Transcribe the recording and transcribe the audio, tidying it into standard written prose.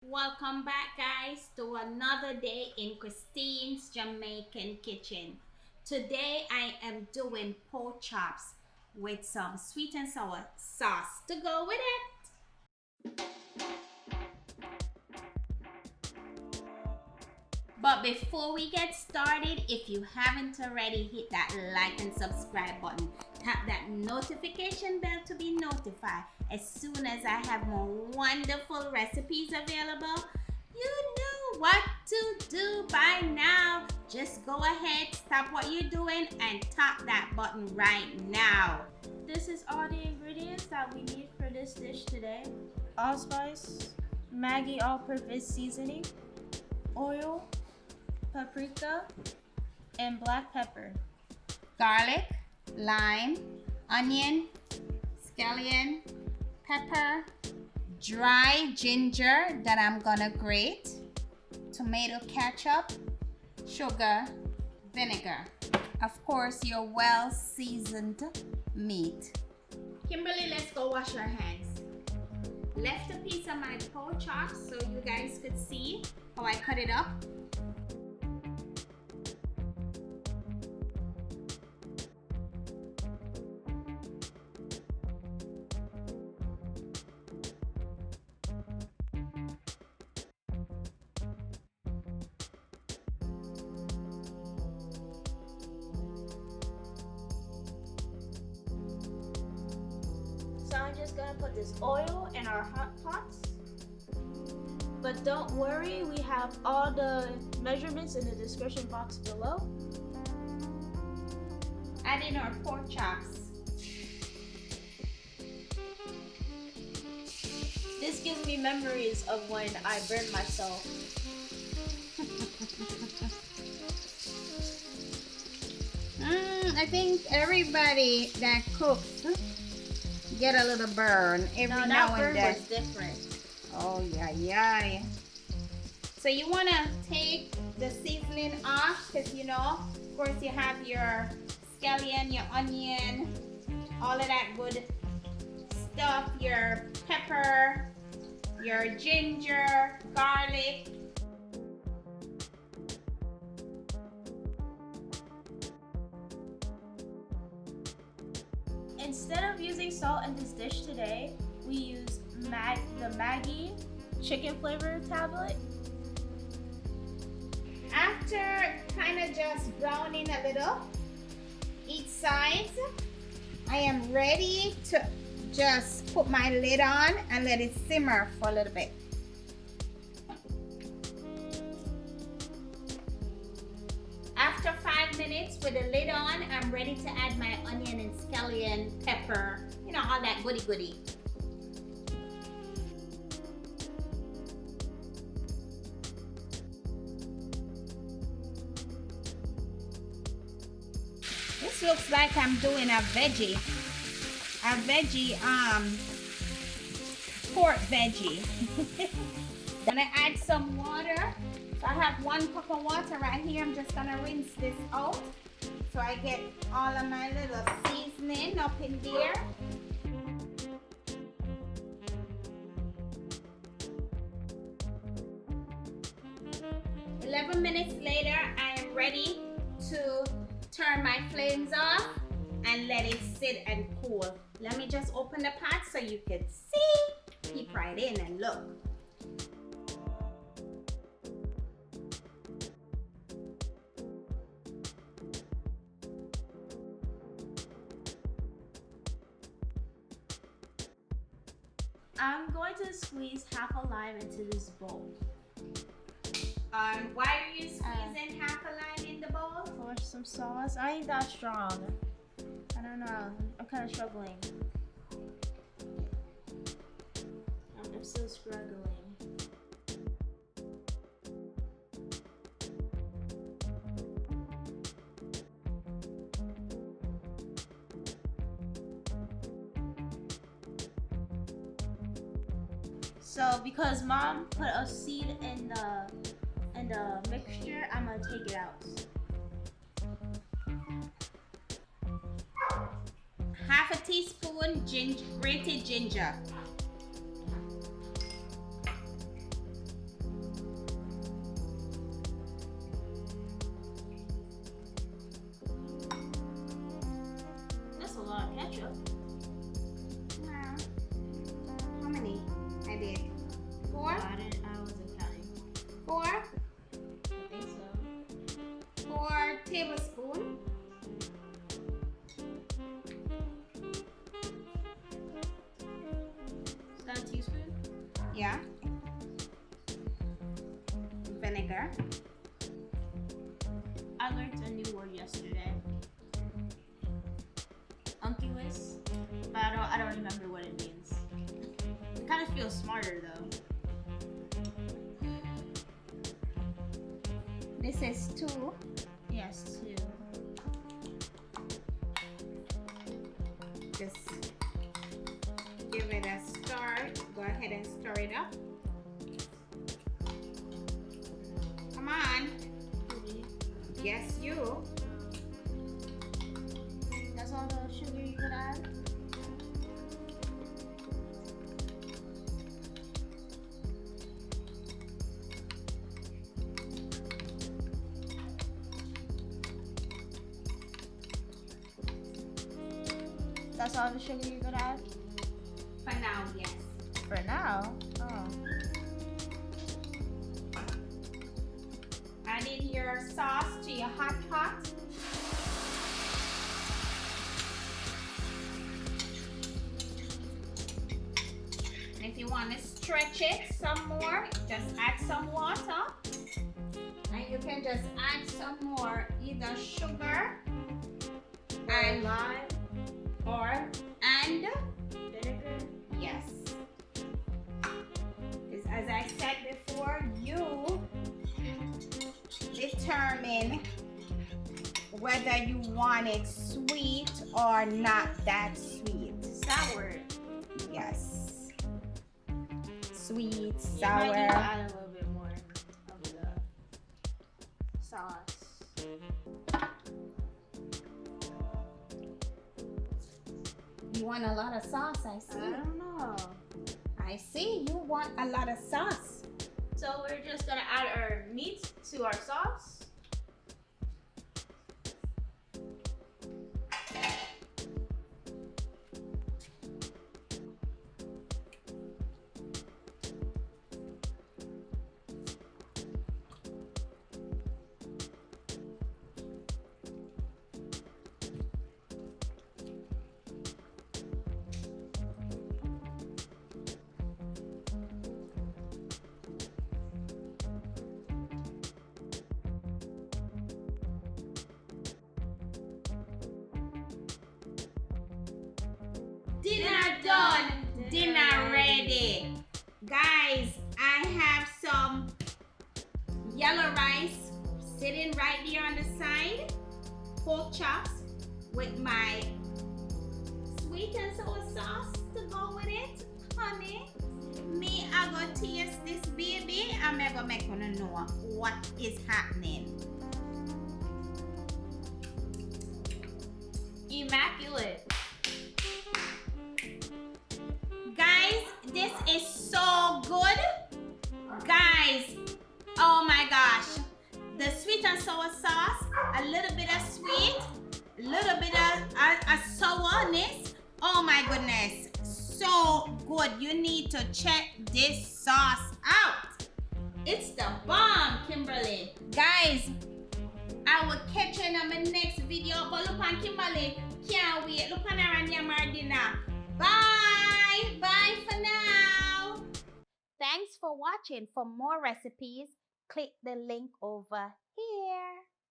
Welcome back, guys, to another day in Christine's Jamaican kitchen. Today I am doing pork chops with some sweet and sour sauce to go with it. But before we get started, if you haven't already, hit that like and subscribe button. Tap that notification bell to be notified as soon as I have more wonderful recipes available. You know what to do by now. Just go ahead, stop what you're doing, and tap that button right now. This is all the ingredients that we need for this dish today. Allspice, Maggi All Purpose seasoning, oil, paprika, and black pepper. Garlic, lime, onion, scallion, pepper, dry ginger that I'm gonna grate, tomato ketchup, sugar, vinegar. Of course, your well-seasoned meat. Kimberly, let's go wash our hands. Left a piece of my pork chops so you guys could see how I cut it up. So I'm just gonna put this oil in our hot pots. But don't worry, we have all the measurements in the description box below. Add in our pork chops. This gives me memories of when I burned myself. I think everybody that cooks get a little burn every now and then. Was different. Oh yeah. So you want to take the seasoning off because of course you have your scallion, your onion, all of that good stuff, your pepper, your ginger, garlic. Instead of using salt in this dish today, we use the Maggi chicken flavor tablet. After kind of just browning a little each side, I am ready to just put my lid on and let it simmer for a little bit. After 5 minutes with the lid on, I'm ready to add my onion and scallion, pepper, all that goody. This looks like I'm doing a veggie pork veggie. Gonna add some water. So I have 1 cup of water right here. I'm just gonna rinse this out so I get all of my little seasoning up in there. "11 minutes later, I am ready to turn my flames off and let it sit and cool. Let me just open the pot so you can see. Peep right in and look. I'm going to squeeze half a lime into this bowl. Why are you squeezing half a lime in the bowl? For some sauce. I ain't that strong. I don't know. I'm kind of struggling. I'm still struggling. So because mom put a seed in the mixture, I'm gonna take it out. Half a teaspoon grated ginger. 4 I think so. 4 tablespoons. Is that a teaspoon? Yeah. Vinegar. I learned a new word yesterday. Unctuous. But I don't remember what it means. It kind of feels smarter though. This is 2. Yes, too. Just give it a stir. Go ahead and stir it up. Come on. Yes, you. That's all the sugar you could add? That's all the sugar you could add? For now, yes. For now? Oh. Adding your sauce to your hot pot. And if you want to stretch it some more, just add some water. And you can just add some more either sugar and Lime, and vinegar. yes. As I said before, you determine whether you want it sweet or not that sweet. Sour. Yes. Sweet, You might sour. need to add a little bit more of the sauce. You want a lot of sauce, I see. I don't know. I see. You want a lot of sauce. So we're just gonna add our meat to our sauce. Dinner done. Dinner ready. Guys, I have some yellow rice sitting right there on the side. Pork chops with my sweet and sour sauce to go with it. Honey, me I gonna taste this baby and I'm gonna make you know what is happening. Immaculate. Guys, this is so good. Guys, oh my gosh. The sweet and sour sauce, a little bit of sweet, a little bit of sourness. Oh my goodness. So good. You need to check this sauce out. It's the bomb, Kimberly. Guys, I will catch you in my next video. But look on Kimberly. Can't wait. Look on her and your dinner. Bye. Bye for now. Thanks for watching. For more recipes, click the link over here.